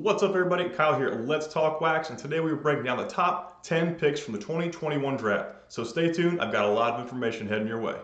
What's up everybody, Kyle here at Let's Talk Wax, and today we're breaking down the top 10 picks from the 2021 draft. So stay tuned, I've got a lot of information heading your way.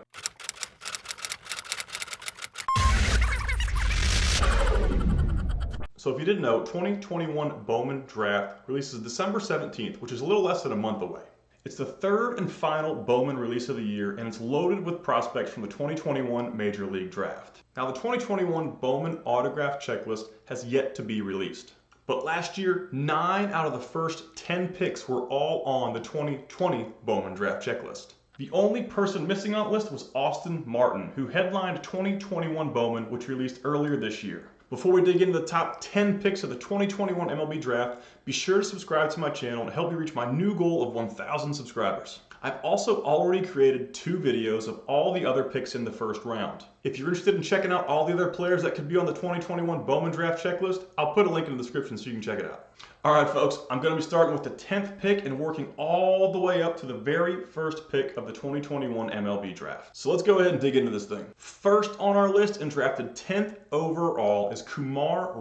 So if you didn't know, 2021 Bowman Draft releases December 17th, which is a little less than a month away. It's the third and final Bowman release of the year, and it's loaded with prospects from the 2021 Major League Draft. Now the 2021 Bowman Autograph Checklist has yet to be released. But last year, 9 out of the first 10 picks were all on the 2020 Bowman Draft Checklist. The only person missing on the list was Austin Martin, who headlined 2021 Bowman, which released earlier this year. Before we dig into the top 10 picks of the 2021 MLB Draft, be sure to subscribe to my channel to help me reach my new goal of 1,000 subscribers. I've also already created 2 videos of all the other picks in the first round. If you're interested in checking out all the other players that could be on the 2021 Bowman Draft Checklist, I'll put a link in the description so you can check it out. Alright folks, I'm going to be starting with the 10th pick and working all the way up to the very first pick of the 2021 MLB Draft. So let's go ahead and dig into this thing. First on our list and drafted 10th overall is Kumar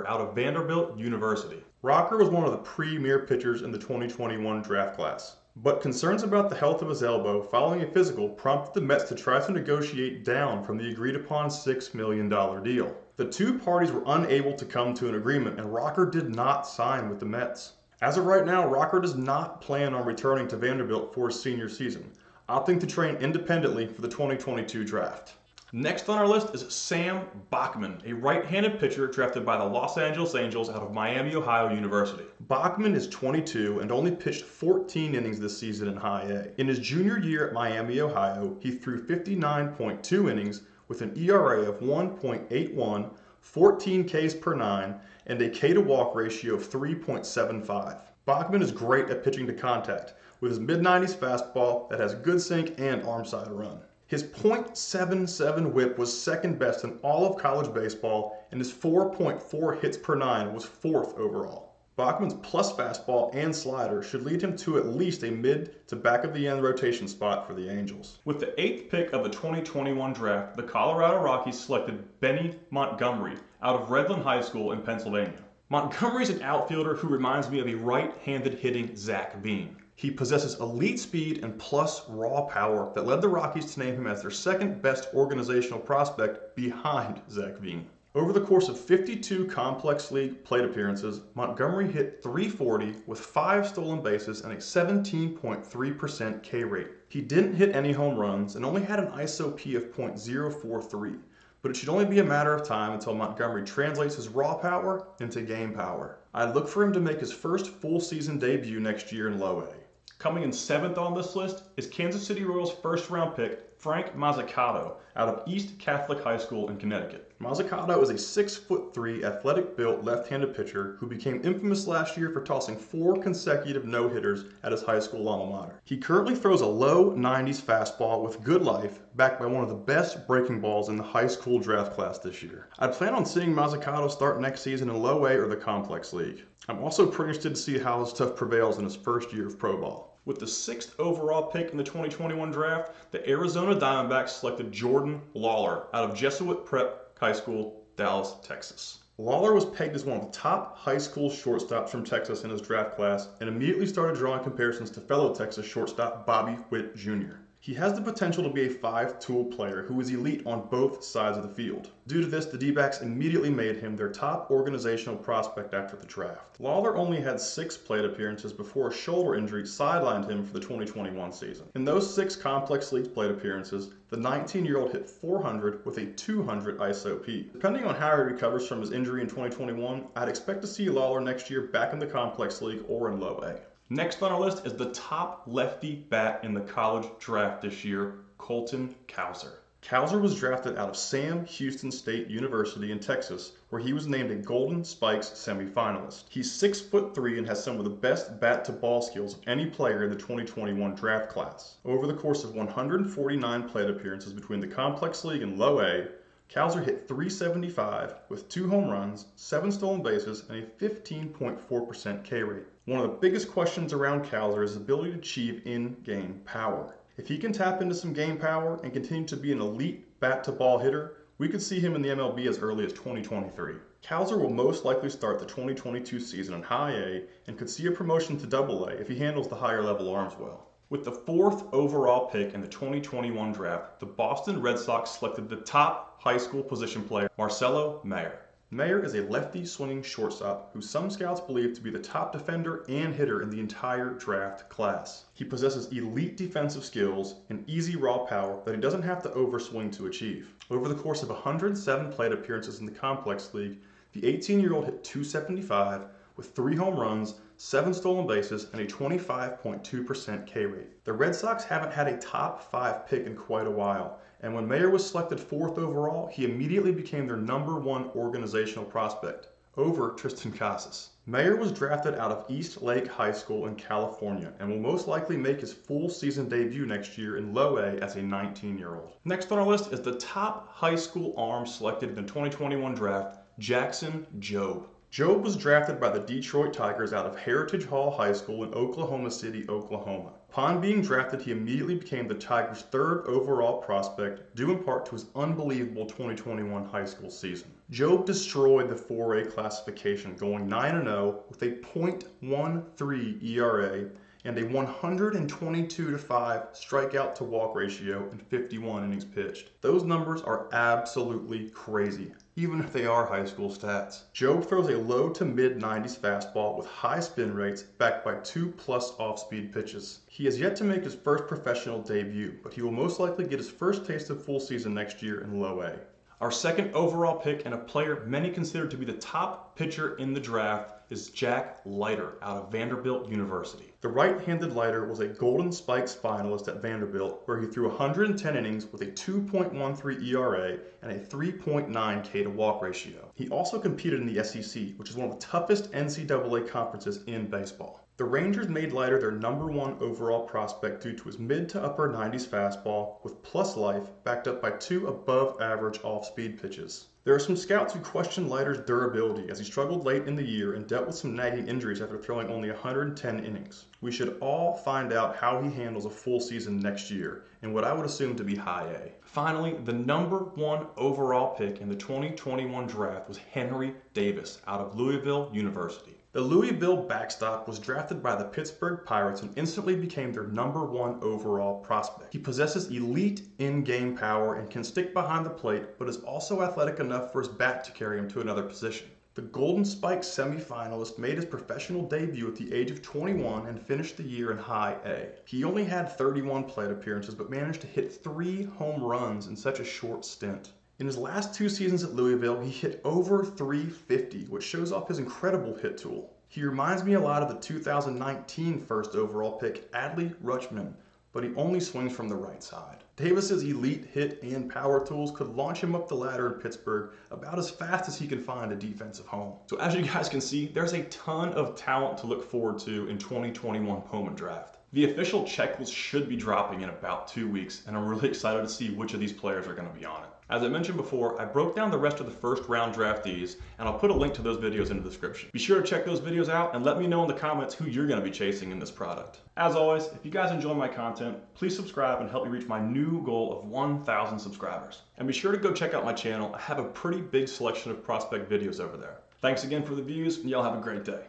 out of Vanderbilt University. Rocker was one of the premier pitchers in the 2021 draft class. But concerns about the health of his elbow following a physical prompted the Mets to try to negotiate down from the agreed upon $6 million deal. The two parties were unable to come to an agreement, and Rocker did not sign with the Mets. As of right now, Rocker does not plan on returning to Vanderbilt for his senior season, opting to train independently for the 2022 draft. Next on our list is Sam Bachman, a right-handed pitcher drafted by the Los Angeles Angels out of Miami, Ohio University. Bachman is 22 and only pitched 14 innings this season in High A. In his junior year at Miami, Ohio, he threw 59.2 innings with an ERA of 1.81, 14 Ks per 9, and a K to walk ratio of 3.75. Bachman is great at pitching to contact, with his mid-90s fastball that has good sink and arm side run. His .77 whip was second best in all of college baseball, and his 4.4 hits per 9 was 4th overall. Bachman's plus fastball and slider should lead him to at least a mid to back of the end rotation spot for the Angels. With the 8th pick of the 2021 draft, the Colorado Rockies selected Benny Montgomery out of Redland High School in Pennsylvania. Montgomery is an outfielder who reminds me of a right-handed hitting Zach Bean. He possesses elite speed and plus raw power that led the Rockies to name him as their second best organizational prospect behind Zach Bean. Over the course of 52 Complex League plate appearances, Montgomery hit .340 with 5 stolen bases and a 17.3% K rate. He didn't hit any home runs and only had an ISOP of .043, but it should only be a matter of time until Montgomery translates his raw power into game power. I look for him to make his first full season debut next year in Low A. Coming in 7th on this list is Kansas City Royals first round pick Frank Mozzicato out of East Catholic High School in Connecticut. Mozzicato is a 6'3" athletic built left-handed pitcher who became infamous last year for tossing 4 consecutive no-hitters at his high school alma mater. He currently throws a low 90s fastball with good life, backed by one of the best breaking balls in the high school draft class this year. I plan on seeing Mozzicato start next season in Low A or the Complex League. I'm also pretty interested to see how his stuff prevails in his first year of pro ball. With the 6th overall pick in the 2021 draft, the Arizona Diamondbacks selected Jordan Lawler out of Jesuit Prep High School, Dallas, Texas. Lawler was pegged as one of the top high school shortstops from Texas in his draft class and immediately started drawing comparisons to fellow Texas shortstop Bobby Witt Jr. He has the potential to be a 5-tool player who is elite on both sides of the field. Due to this, the D-backs immediately made him their top organizational prospect after the draft. Lawler only had 6 plate appearances before a shoulder injury sidelined him for the 2021 season. In those 6 Complex League plate appearances, the 19-year-old hit .400 with a .200 ISOP. Depending on how he recovers from his injury in 2021, I'd expect to see Lawler next year back in the Complex League or in Low A. Next on our list is the top lefty bat in the college draft this year, Colton. Cowser was drafted out of Sam Houston State University in Texas, where he was named a Golden Spikes semifinalist. He's 6'3" and has some of the best bat-to-ball skills of any player in the 2021 draft class. Over the course of 149 plate appearances between the Complex League and Low A, Cowser hit .375 with 2 home runs, 7 stolen bases, and a 15.4% K rate. One of the biggest questions around Cowser is his ability to achieve in-game power. If he can tap into some game power and continue to be an elite bat-to-ball hitter, we could see him in the MLB as early as 2023. Cowser will most likely start the 2022 season in High A and could see a promotion to Double A if he handles the higher level arms well. With the 4th overall pick in the 2021 draft, the Boston Red Sox selected the top high school position player, Marcelo Mayer. Mayer is a lefty swinging shortstop who some scouts believe to be the top defender and hitter in the entire draft class. He possesses elite defensive skills and easy raw power that he doesn't have to overswing to achieve. Over the course of 107 plate appearances in the Complex League, the 18-year-old hit .275 with 3 home runs, 7 stolen bases, and a 25.2% K rate. The Red Sox haven't had a top 5 pick in quite a while, and when Mayer was selected 4th overall, he immediately became their #1 organizational prospect, over Tristan Casas. Mayer was drafted out of East Lake High School in California and will most likely make his full season debut next year in Low A as a 19-year-old. Next on our list is the top high school arm selected in the 2021 draft, Jackson Jobe. Jobe was drafted by the Detroit Tigers out of Heritage Hall High School in Oklahoma City, Oklahoma. Upon being drafted, he immediately became the Tigers' 3rd overall prospect, due in part to his unbelievable 2021 high school season. Jobe destroyed the 4A classification, going 9-0 with a .13 ERA and a 122-5 strikeout to walk ratio in 51 innings pitched. Those numbers are absolutely crazy, even if they are high school stats. Jobe throws a low to mid 90s fastball with high spin rates backed by 2+ off-speed pitches. He has yet to make his first professional debut, but he will most likely get his first taste of full season next year in Low A. Our 2nd overall pick and a player many consider to be the top pitcher in the draft is Jack Leiter out of Vanderbilt University. The right-handed Leiter was a Golden Spikes finalist at Vanderbilt, where he threw 110 innings with a 2.13 ERA and a 3.9 K to walk ratio. He also competed in the SEC, which is one of the toughest NCAA conferences in baseball. The Rangers made Leiter their #1 overall prospect due to his mid to upper 90s fastball with plus life backed up by 2 above average off-speed pitches. There are some scouts who question Leiter's durability as he struggled late in the year and dealt with some nagging injuries after throwing only 110 innings. We should all find out how he handles a full season next year in what I would assume to be High A. Finally, the #1 overall pick in the 2021 draft was Henry Davis out of Louisville University. The Louisville backstop was drafted by the Pittsburgh Pirates and instantly became their #1 overall prospect. He possesses elite in-game power and can stick behind the plate, but is also athletic enough for his bat to carry him to another position. The Golden Spikes semifinalist made his professional debut at the age of 21 and finished the year in High A. He only had 31 plate appearances, but managed to hit 3 home runs in such a short stint. In his last 2 seasons at Louisville, he hit over .350, which shows off his incredible hit tool. He reminds me a lot of the 2019 first overall pick, Adley Rutschman, but he only swings from the right side. Davis's elite hit and power tools could launch him up the ladder in Pittsburgh about as fast as he can find a defensive home. So as you guys can see, there's a ton of talent to look forward to in 2021 Bowman Draft. The official checklist should be dropping in about 2 weeks, and I'm really excited to see which of these players are going to be on it. As I mentioned before, I broke down the rest of the first round draftees, and I'll put a link to those videos in the description. Be sure to check those videos out and let me know in the comments who you're going to be chasing in this product. As always, if you guys enjoy my content, please subscribe and help me reach my new goal of 1,000 subscribers. And be sure to go check out my channel. I have a pretty big selection of prospect videos over there. Thanks again for the views, and y'all have a great day.